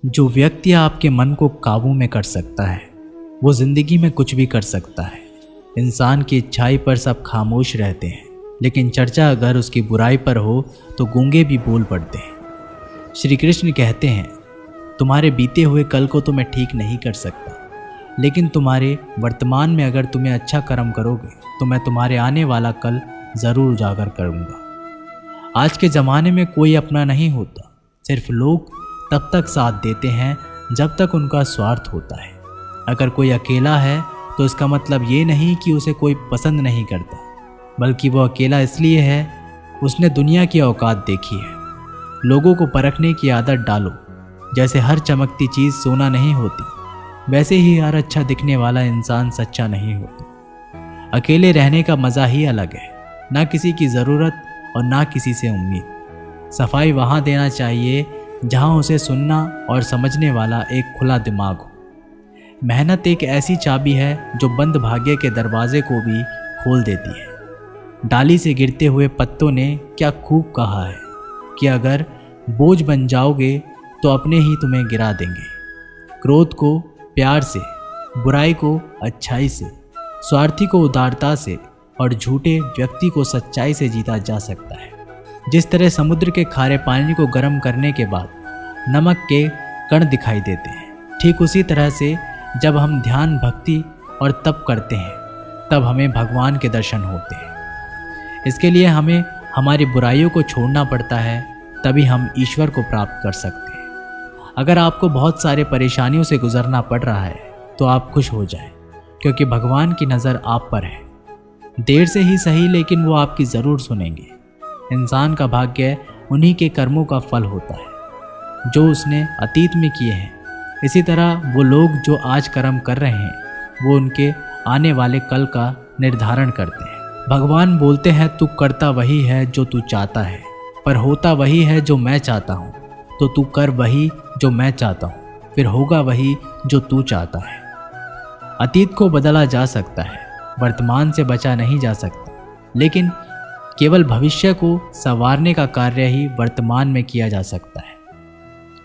जो व्यक्ति आपके मन को काबू में कर सकता है वो जिंदगी में कुछ भी कर सकता है। इंसान की इच्छाई पर सब खामोश रहते हैं, लेकिन चर्चा अगर उसकी बुराई पर हो तो गूंगे भी बोल पड़ते हैं। श्री कृष्ण कहते हैं, तुम्हारे बीते हुए कल को तो मैं ठीक नहीं कर सकता, लेकिन तुम्हारे वर्तमान में अगर तुम्हें अच्छा कर्म करोगे तो मैं तुम्हारे आने वाला कल ज़रूर उजागर करूँगा। आज के ज़माने में कोई अपना नहीं होता, सिर्फ लोग तब तक साथ देते हैं जब तक उनका स्वार्थ होता है। अगर कोई अकेला है तो इसका मतलब ये नहीं कि उसे कोई पसंद नहीं करता, बल्कि वो अकेला इसलिए है उसने दुनिया की औकात देखी है। लोगों को परखने की आदत डालो। जैसे हर चमकती चीज़ सोना नहीं होती, वैसे ही हर अच्छा दिखने वाला इंसान सच्चा नहीं होता। अकेले रहने का मज़ा ही अलग है, ना किसी की ज़रूरत और ना किसी से उम्मीद। सफाई वहाँ देना चाहिए जहाँ उसे सुनना और समझने वाला एक खुला दिमाग हो। मेहनत एक ऐसी चाबी है जो बंद भाग्य के दरवाजे को भी खोल देती है। डाली से गिरते हुए पत्तों ने क्या खूब कहा है कि अगर बोझ बन जाओगे तो अपने ही तुम्हें गिरा देंगे। क्रोध को प्यार से, बुराई को अच्छाई से, स्वार्थी को उदारता से और झूठे व्यक्ति को सच्चाई से जीता जा सकता है। जिस तरह समुद्र के खारे पानी को गर्म करने के बाद नमक के कण दिखाई देते हैं, ठीक उसी तरह से जब हम ध्यान, भक्ति और तप करते हैं तब हमें भगवान के दर्शन होते हैं। इसके लिए हमें हमारी बुराइयों को छोड़ना पड़ता है, तभी हम ईश्वर को प्राप्त कर सकते हैं। अगर आपको बहुत सारे परेशानियों से गुजरना पड़ रहा है तो आप खुश हो जाएं, क्योंकि भगवान की नज़र आप पर है। देर से ही सही, लेकिन वो आपकी ज़रूर सुनेंगे। इंसान का भाग्य उन्हीं के कर्मों का फल होता है जो उसने अतीत में किए हैं। इसी तरह वो लोग जो आज कर्म कर रहे हैं वो उनके आने वाले कल का निर्धारण करते हैं। भगवान बोलते हैं, तू करता वही है जो तू चाहता है, पर होता वही है जो मैं चाहता हूँ। तो तू कर वही जो मैं चाहता हूँ, फिर होगा वही जो तू चाहता है। अतीत को बदला जा सकता है, वर्तमान से बचा नहीं जा सकता, लेकिन केवल भविष्य को संवारने का कार्य ही वर्तमान में किया जा सकता है।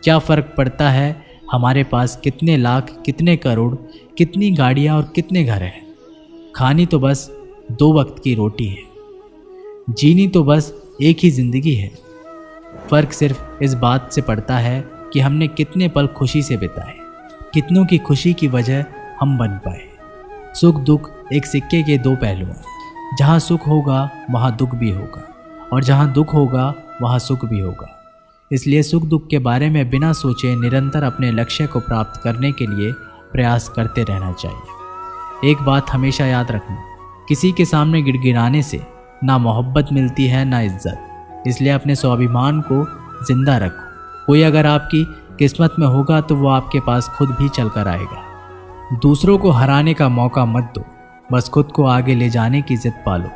क्या फ़र्क पड़ता है हमारे पास कितने लाख, कितने करोड़, कितनी गाड़ियाँ और कितने घर हैं। खानी तो बस 2 वक्त की रोटी है, जीनी तो बस एक ही ज़िंदगी है। फ़र्क सिर्फ इस बात से पड़ता है कि हमने कितने पल खुशी से बिताए, कितनों की खुशी की वजह हम बन पाए। सुख दुख एक सिक्के के 2 पहलू हैं। जहाँ सुख होगा वहाँ दुख भी होगा, और जहाँ दुख होगा वहाँ सुख भी होगा। इसलिए सुख दुख के बारे में बिना सोचे निरंतर अपने लक्ष्य को प्राप्त करने के लिए प्रयास करते रहना चाहिए। एक बात हमेशा याद रखना, किसी के सामने गिड़गिड़ाने से ना मोहब्बत मिलती है ना इज्जत। इसलिए अपने स्वाभिमान को जिंदा रखो। कोई अगर आपकी किस्मत में होगा तो वो आपके पास खुद भी चल कर आएगा। दूसरों को हराने का मौका मत दो, बस खुद को आगे ले जाने की जिद पालो।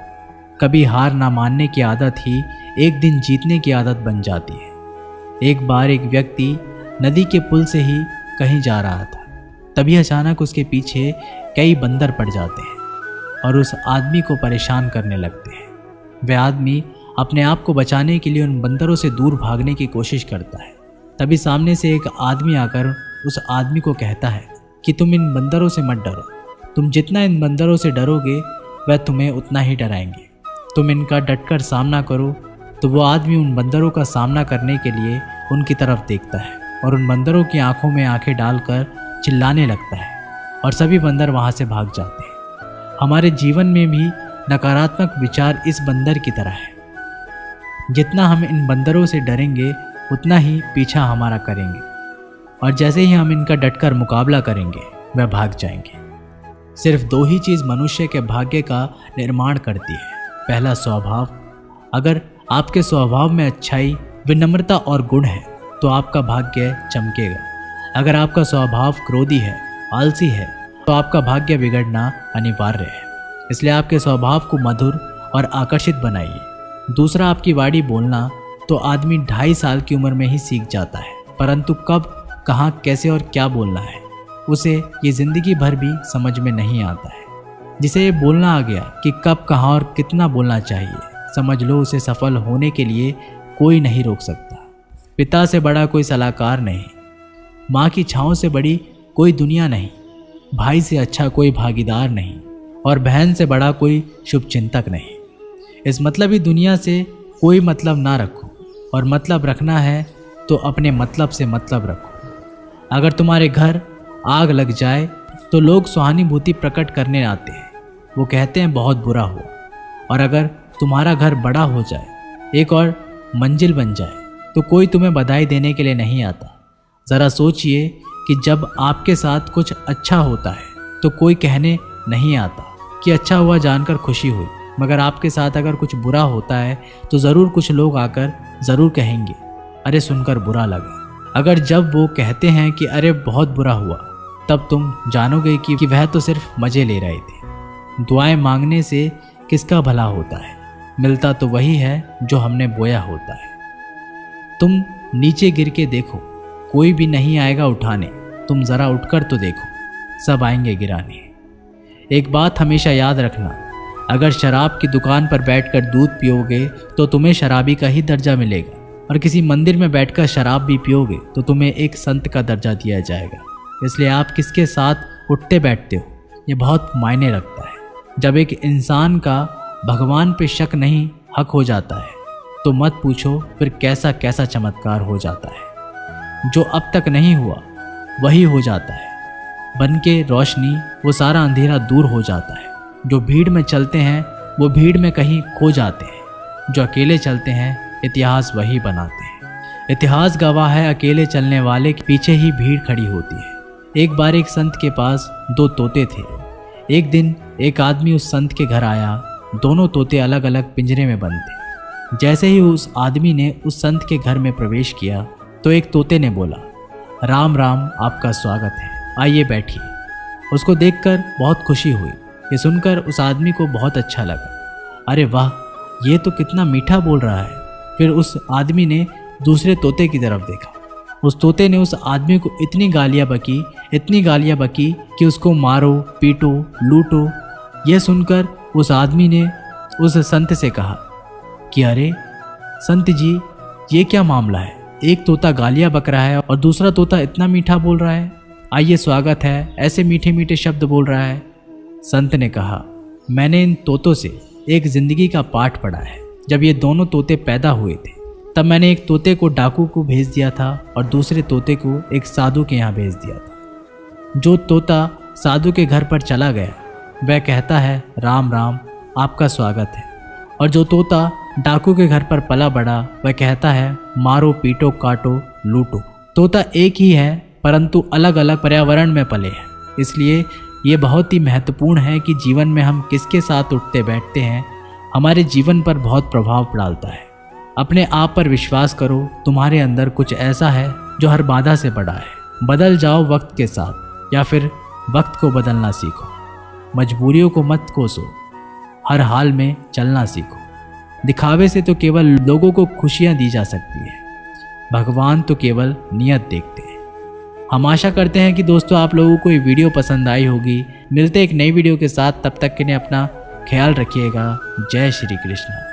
कभी हार ना मानने की आदत ही एक दिन जीतने की आदत बन जाती है। एक बार एक व्यक्ति नदी के पुल से ही कहीं जा रहा था, तभी अचानक उसके पीछे कई बंदर पड़ जाते हैं और उस आदमी को परेशान करने लगते हैं। वह आदमी अपने आप को बचाने के लिए उन बंदरों से दूर भागने की कोशिश करता है। तभी सामने से एक आदमी आकर उस आदमी को कहता है कि तुम इन बंदरों से मत डरो, तुम जितना इन बंदरों से डरोगे वह तुम्हें उतना ही डराएंगे। तुम इनका डटकर सामना करो। तो वो आदमी उन बंदरों का सामना करने के लिए उनकी तरफ देखता है और उन बंदरों की आंखों में आंखें डालकर चिल्लाने लगता है, और सभी बंदर वहाँ से भाग जाते हैं। हमारे जीवन में भी नकारात्मक विचार इस बंदर की तरह है। जितना हम इन बंदरों से डरेंगे उतना ही पीछा हमारा करेंगे, और जैसे ही हम इनका डटकर मुकाबला करेंगे वह भाग जाएंगे। सिर्फ 2 ही चीज़ मनुष्य के भाग्य का निर्माण करती है। पहला, स्वभाव। अगर आपके स्वभाव में अच्छाई, विनम्रता और गुण है तो आपका भाग्य चमकेगा। अगर आपका स्वभाव क्रोधी है, आलसी है, तो आपका भाग्य बिगड़ना अनिवार्य है। इसलिए आपके स्वभाव को मधुर और आकर्षित बनाइए। दूसरा, आपकी वाणी बोलना तो आदमी 2.5 साल की उम्र में ही सीख जाता है, परंतु कब, कहाँ, कैसे और क्या बोलना है उसे ये ज़िंदगी भर भी समझ में नहीं आता है। जिसे ये बोलना आ गया कि कब, कहाँ और कितना बोलना चाहिए, समझ लो उसे सफल होने के लिए कोई नहीं रोक सकता। पिता से बड़ा कोई सलाहकार नहीं। माँ की छाँव से बड़ी कोई दुनिया नहीं, भाई से अच्छा कोई भागीदार नहीं, और बहन से बड़ा कोई शुभचिंतक नहीं। इस मतलबी दुनिया से कोई मतलब ना रखो, और मतलब रखना है तो अपने मतलब से मतलब रखो। अगर तुम्हारे घर आग लग जाए तो लोग सहानुभूति प्रकट करने आते हैं, वो कहते हैं बहुत बुरा हुआ। और अगर तुम्हारा घर बड़ा हो जाए, एक और मंजिल बन जाए, तो कोई तुम्हें बधाई देने के लिए नहीं आता। ज़रा सोचिए कि जब आपके साथ कुछ अच्छा होता है तो कोई कहने नहीं आता कि अच्छा हुआ जानकर खुशी हुई, मगर आपके साथ अगर कुछ बुरा होता है तो ज़रूर कुछ लोग आकर ज़रूर कहेंगे अरे सुनकर बुरा लगा। अगर जब वो कहते हैं कि अरे बहुत बुरा हुआ, तब तुम जानोगे कि वह तो सिर्फ मज़े ले रहे थे। दुआएं मांगने से किसका भला होता है, मिलता तो वही है जो हमने बोया होता है। तुम नीचे गिर के देखो, कोई भी नहीं आएगा उठाने, तुम ज़रा उठकर तो देखो, सब आएंगे गिराने। एक बात हमेशा याद रखना, अगर शराब की दुकान पर बैठकर दूध पियोगे तो तुम्हें शराबी का ही दर्जा मिलेगा, और किसी मंदिर में बैठकर शराब भी पियोगे तो तुम्हें एक संत का दर्जा दिया जाएगा। इसलिए आप किसके साथ उठते बैठते हो ये बहुत मायने रखता है। जब एक इंसान का भगवान पे शक नहीं हक हो जाता है तो मत पूछो फिर कैसा कैसा चमत्कार हो जाता है। जो अब तक नहीं हुआ वही हो जाता है, बन के रोशनी वो सारा अंधेरा दूर हो जाता है। जो भीड़ में चलते हैं वो भीड़ में कहीं खो जाते हैं, जो अकेले चलते हैं इतिहास वही बनाते हैं। इतिहास गवाह है अकेले चलने वाले के पीछे ही भीड़ खड़ी होती है। एक बार एक संत के पास 2 तोते थे। एक दिन एक आदमी उस संत के घर आया, दोनों तोते अलग अलग पिंजरे में बंद थे। जैसे ही उस आदमी ने उस संत के घर में प्रवेश किया तो एक तोते ने बोला, राम राम, आपका स्वागत है, आइए बैठिए। उसको देखकर बहुत खुशी हुई। ये सुनकर उस आदमी को बहुत अच्छा लगा। अरे वाह, ये तो कितना मीठा बोल रहा है। फिर उस आदमी ने दूसरे तोते की तरफ देखा। उस तोते ने उस आदमी को इतनी गालियाँ बकी कि उसको मारो, पीटो, लूटो। यह सुनकर उस आदमी ने उस संत से कहा कि अरे संत जी, ये क्या मामला है? एक तोता गालियाँ बक रहा है और दूसरा तोता इतना मीठा बोल रहा है, आइए स्वागत है, ऐसे मीठे मीठे शब्द बोल रहा है। संत ने कहा, मैंने इन तोतों से एक जिंदगी का पाठ पढ़ा है। जब ये दोनों तोते पैदा हुए थे तब मैंने एक तोते को डाकू को भेज दिया था और दूसरे तोते को एक साधु के यहाँ भेज दिया था। जो तोता साधु के घर पर चला गया वह कहता है राम राम, आपका स्वागत है, और जो तोता डाकू के घर पर पला बड़ा वह कहता है मारो, पीटो, काटो, लूटो। तोता एक ही है परंतु अलग अलग पर्यावरण में पले हैं। इसलिए ये बहुत ही महत्वपूर्ण है कि जीवन में हम किसके साथ उठते बैठते हैं हमारे जीवन पर बहुत प्रभाव डालता है। अपने आप पर विश्वास करो, तुम्हारे अंदर कुछ ऐसा है जो हर बाधा से बड़ा है। बदल जाओ वक्त के साथ, या फिर वक्त को बदलना सीखो। मजबूरियों को मत कोसो, हर हाल में चलना सीखो। दिखावे से तो केवल लोगों को खुशियां दी जा सकती है, भगवान तो केवल नियत देखते हैं। हम आशा करते हैं कि दोस्तों आप लोगों को ये वीडियो पसंद आई होगी। मिलते एक नई वीडियो के साथ, तब तक के लिए अपना ख्याल रखिएगा। जय श्री कृष्ण।